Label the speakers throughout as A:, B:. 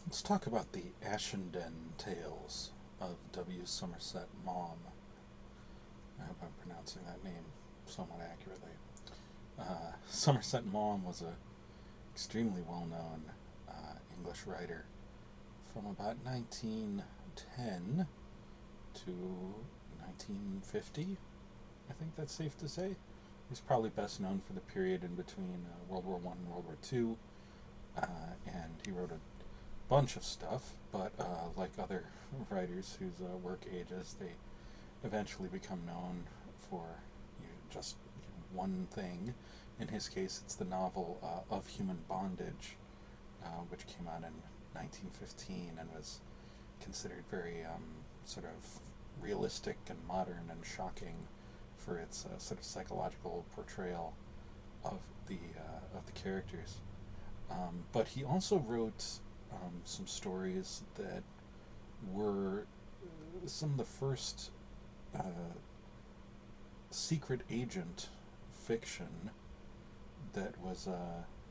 A: Let's talk about the Ashenden tales of W. Somerset Maugham. I hope I'm pronouncing that name somewhat accurately. Somerset Maugham was a extremely well-known English writer from about 1910 to 1950. I think that's safe to say. He's probably best known for the period in between World War One and World War Two, and he wrote a bunch of stuff. But like other writers whose work ages, they eventually become known for just one thing. In his case, it's the novel Of Human Bondage, which came out in 1915 and was considered very sort of realistic and modern and shocking for its sort of psychological portrayal of the characters. But he also wrote some stories that were some of the first uh, secret agent fiction that was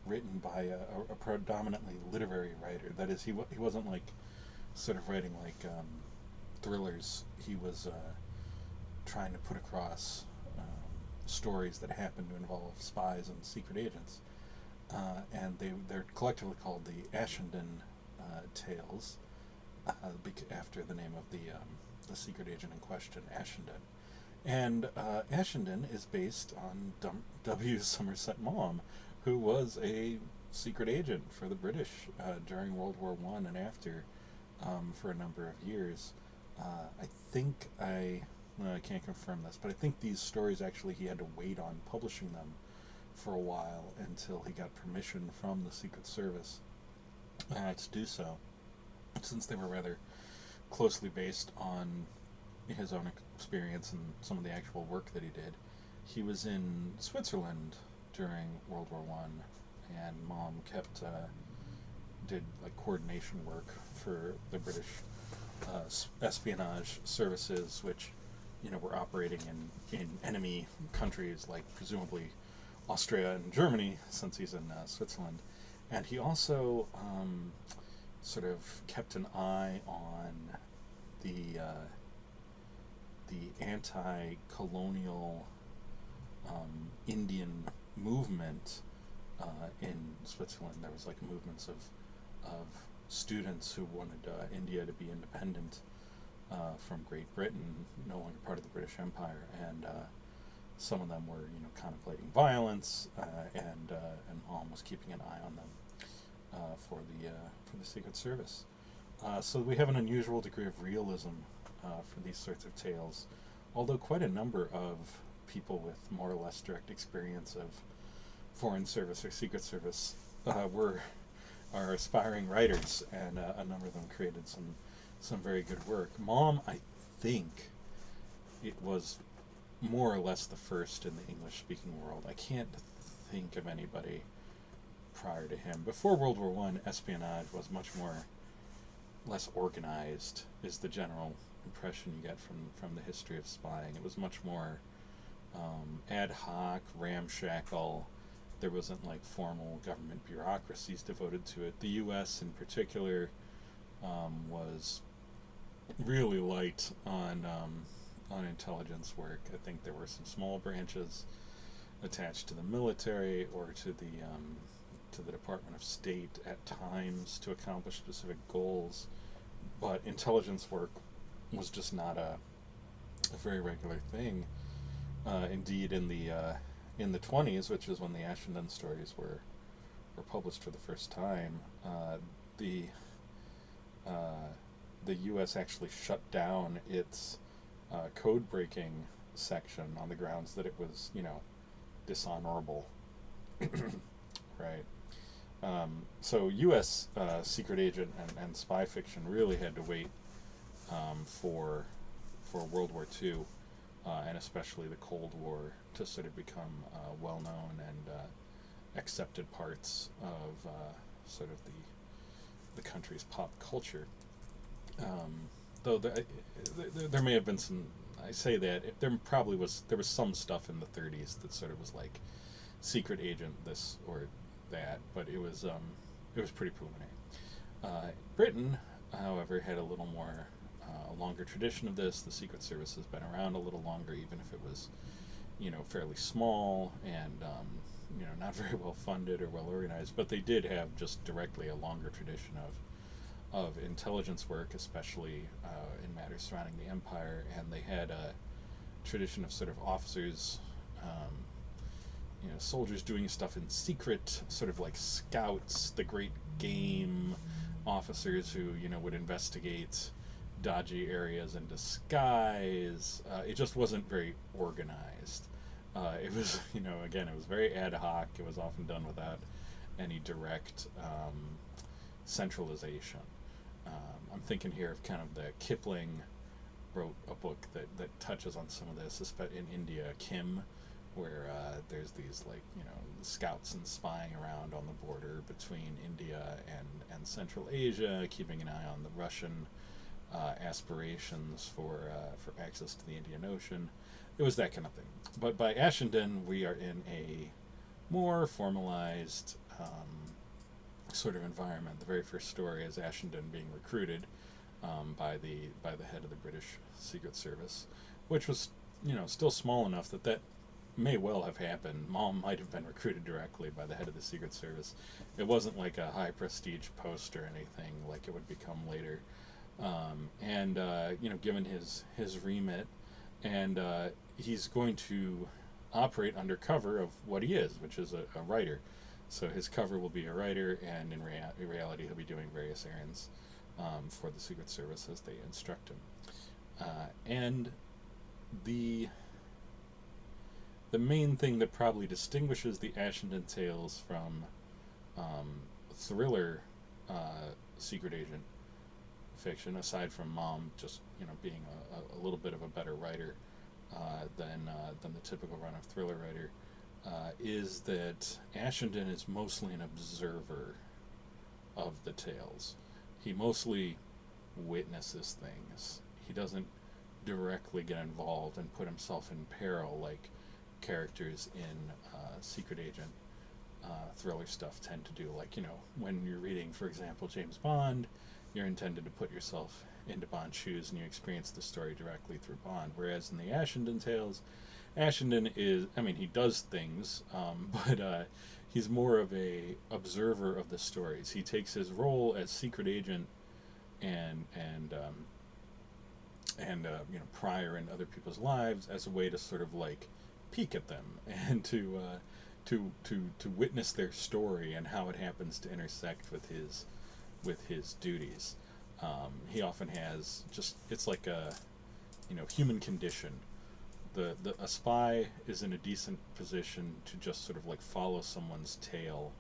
A: written by a predominantly literary writer. That is, he wasn't like sort of writing like thrillers. He was trying to put across stories that happened to involve spies and secret agents. And they're collectively called the Ashenden tales, after the name of the secret agent in question, Ashenden. And Ashenden is based on W. Somerset Maugham, who was a secret agent for the British during World War One and after, for a number of years. I think well, I can't confirm this, but I think these stories actually he had to wait on publishing them for a while until he got permission from the Secret Service to do so, since they were rather closely based on his own experience and some of the actual work that he did. He was in Switzerland during World War One, and Mom kept did like coordination work for the British espionage services, which were operating in enemy countries like presumably Austria and Germany, since he's in Switzerland. And he also sort of kept an eye on the anti-colonial Indian movement in Switzerland. There was like movements of students who wanted India to be independent from Great Britain, no longer part of the British Empire, and some of them were contemplating violence, and Mom was keeping an eye on them for the Secret Service. So we have an unusual degree of realism for these sorts of tales, although quite a number of people with more or less direct experience of Foreign Service or Secret Service were are aspiring writers, and a number of them created some very good work. Mom, I think it was more or less the first in the English-speaking world. I can't think of anybody prior to him. Before World War One, espionage was much less organized. Is the general impression you get from the history of spying? It was much more ad hoc, ramshackle. There wasn't like formal government bureaucracies devoted to it. The U.S. in particular was really light on intelligence work. I think there were some small branches attached to the military or to the Department of State at times to accomplish specific goals, but intelligence work was just not a very regular thing. Indeed, in the 20s, which is when the Ashenden stories were published for the first time, the the U.S. actually shut down its code breaking section on the grounds that it was, dishonorable. Right. So U.S. secret agent and spy fiction really had to wait for World War II, and especially the Cold War, to sort of become well known and accepted parts of sort of the country's pop culture. Though there may have been some. I say that there was some stuff in the 30s that sort of was like secret agent this or that, but it was pretty preliminary. Britain, however, had a little more longer tradition of this. The Secret Service has been around a little longer, even if it was, fairly small and not very well funded or well organized. But they did have just directly a longer tradition of intelligence work, especially in matters surrounding the empire, and they had a tradition of sort of officers, soldiers doing stuff in secret, sort of like scouts, the great game officers who would investigate dodgy areas in disguise. It just wasn't very organized. It was, again, it was very ad hoc. It was often done without any direct centralization. I'm thinking here of kind of the Kipling wrote a book that touches on some of this, especially in India, Kim, where there's these scouts and spying around on the border between India and Central Asia, keeping an eye on the Russian aspirations for access to the Indian Ocean. It was that kind of thing. But by Ashenden, we are in a more formalized sort of environment. The very first story is Ashenden being recruited by the head of the British Secret Service, which was still small enough that may well have happened. Mom might have been recruited directly by the head of the Secret Service. It wasn't like a high prestige post or anything like it would become later. Given his remit, and he's going to operate under cover of what he is, which is a writer. So his cover will be a writer, and in reality, he'll be doing various errands for the Secret Service as they instruct him. And the main thing that probably distinguishes the Ashenden tales from thriller secret agent fiction, aside from Mom just being a little bit of a better writer than the typical run of thriller writer, is that Ashenden is mostly an observer of the tales. He mostly witnesses things. He doesn't directly get involved and put himself in peril like characters in secret agent thriller stuff tend to do. Like, when you're reading, for example, James Bond, you're intended to put yourself into Bond's shoes and you experience the story directly through Bond. Whereas in the Ashenden tales, Ashenden is, he does things, but he's more of a observer of the stories. He takes his role as secret agent and prior in other people's lives as a way to sort of like peek at them and to witness their story and how it happens to intersect with his duties. He often has it's like a human condition. A spy is in a decent position to just sort of like follow someone's tale,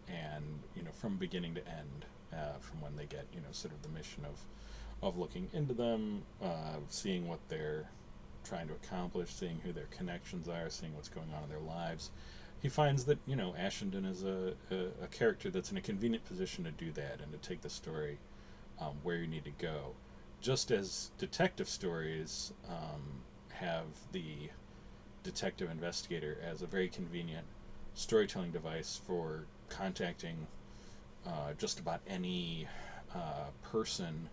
A: and from beginning to end, from when they get sort of the mission of looking into them, seeing what they're trying to accomplish, seeing who their connections are, seeing what's going on in their lives. He finds that Ashenden is a character that's in a convenient position to do that and to take the story where you need to go. Just as detective stories have the detective investigator as a very convenient storytelling device for contacting just about any person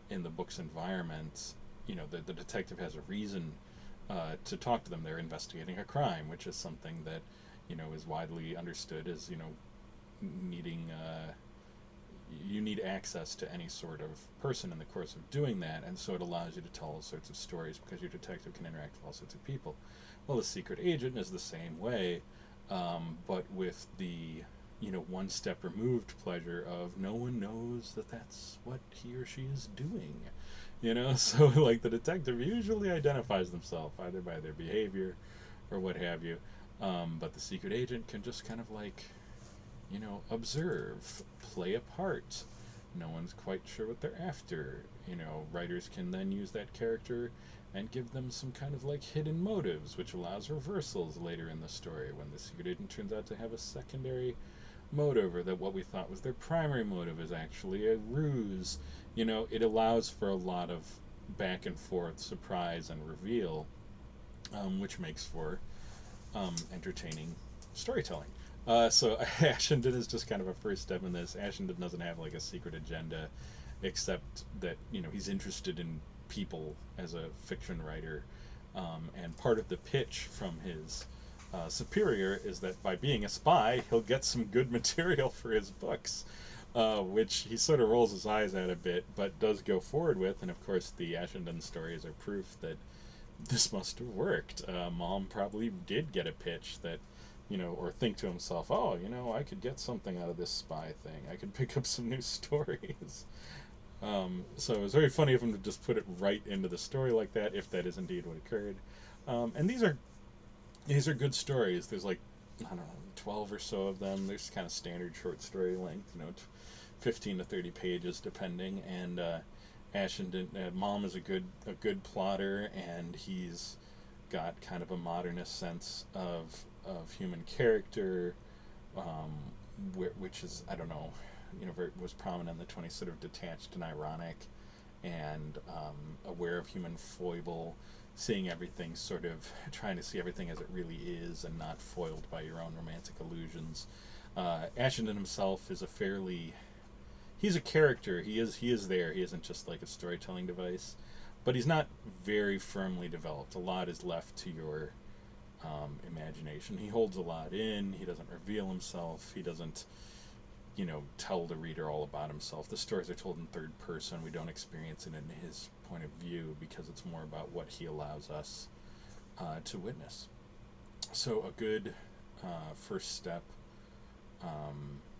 A: in the book's environment. The detective has a reason to talk to them. They're investigating a crime, which is something that is widely understood as needing you need access to any sort of person in the course of doing that, and so it allows you to tell all sorts of stories because your detective can interact with all sorts of people. Well, the secret agent is the same way, but with the one step removed pleasure of no one knows that that's what he or she is doing. So like the detective usually identifies themselves either by their behavior or what have you, but the secret agent can just kind of like observe, play a part. No one's quite sure what they're after. Writers can then use that character and give them some kind of like hidden motives, which allows reversals later in the story when the secret agent turns out to have a secondary motive, or that what we thought was their primary motive is actually a ruse. It allows for a lot of back and forth surprise and reveal, which makes for entertaining storytelling. So Ashenden is just kind of a first step in this. Ashenden doesn't have like a secret agenda, except that he's interested in people as a fiction writer, and part of the pitch from his superior is that by being a spy, he'll get some good material for his books, which he sort of rolls his eyes at a bit, but does go forward with. And of course, the Ashenden stories are proof that this must have worked. Mom probably did get a pitch that, or think to himself, oh, I could get something out of this spy thing. I could pick up some new stories. So it was very funny of him to just put it right into the story like that, if that is indeed what occurred. And these are good stories. There's like, I don't know, 12 or so of them. There's kind of standard short story length, 15 to 30 pages depending. And Ashenden, Mom is a good plotter, and he's got kind of a modernist sense of human character, um, which is, I don't know, was prominent in the 20s, sort of detached and ironic, and aware of human foible, seeing everything sort of, trying to see everything as it really is and not foiled by your own romantic illusions. Ashenden himself is he's a character. He is there. He isn't just like a storytelling device, but he's not very firmly developed. A lot is left to your imagination. He holds a lot in. He doesn't reveal himself. He doesn't, tell the reader all about himself. The stories are told in third person. We don't experience it in his point of view because it's more about what he allows us to witness. So a good first step,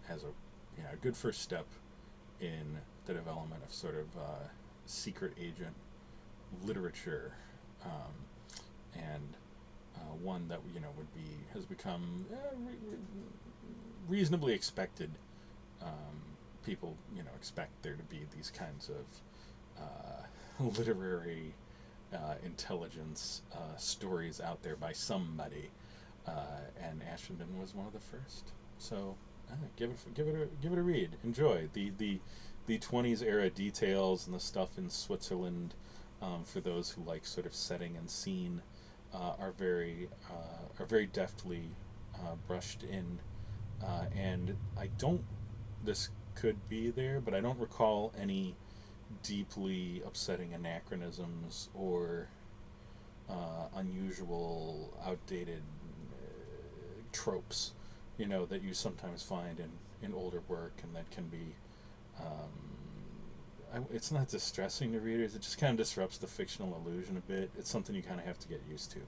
A: as a good first step in the development of sort of secret agent literature, and one that has become reasonably expected. People expect there to be these kinds of literary intelligence stories out there by somebody, and Ashenden was one of the first. So give it a read. Enjoy the 20s era details and the stuff in Switzerland. For those who like sort of setting and scene, are very deftly brushed in, and I don't. This could be there, but I don't recall any deeply upsetting anachronisms or unusual, outdated tropes, that you sometimes find in older work, and that can be. It's not distressing to readers. It just kind of disrupts the fictional illusion a bit. It's something you kind of have to get used to.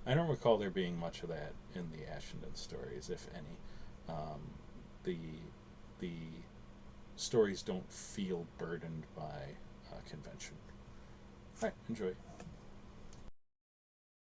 A: I don't recall there being much of that in the Ashenden stories, if any. The the stories don't feel burdened by convention. All right, enjoy.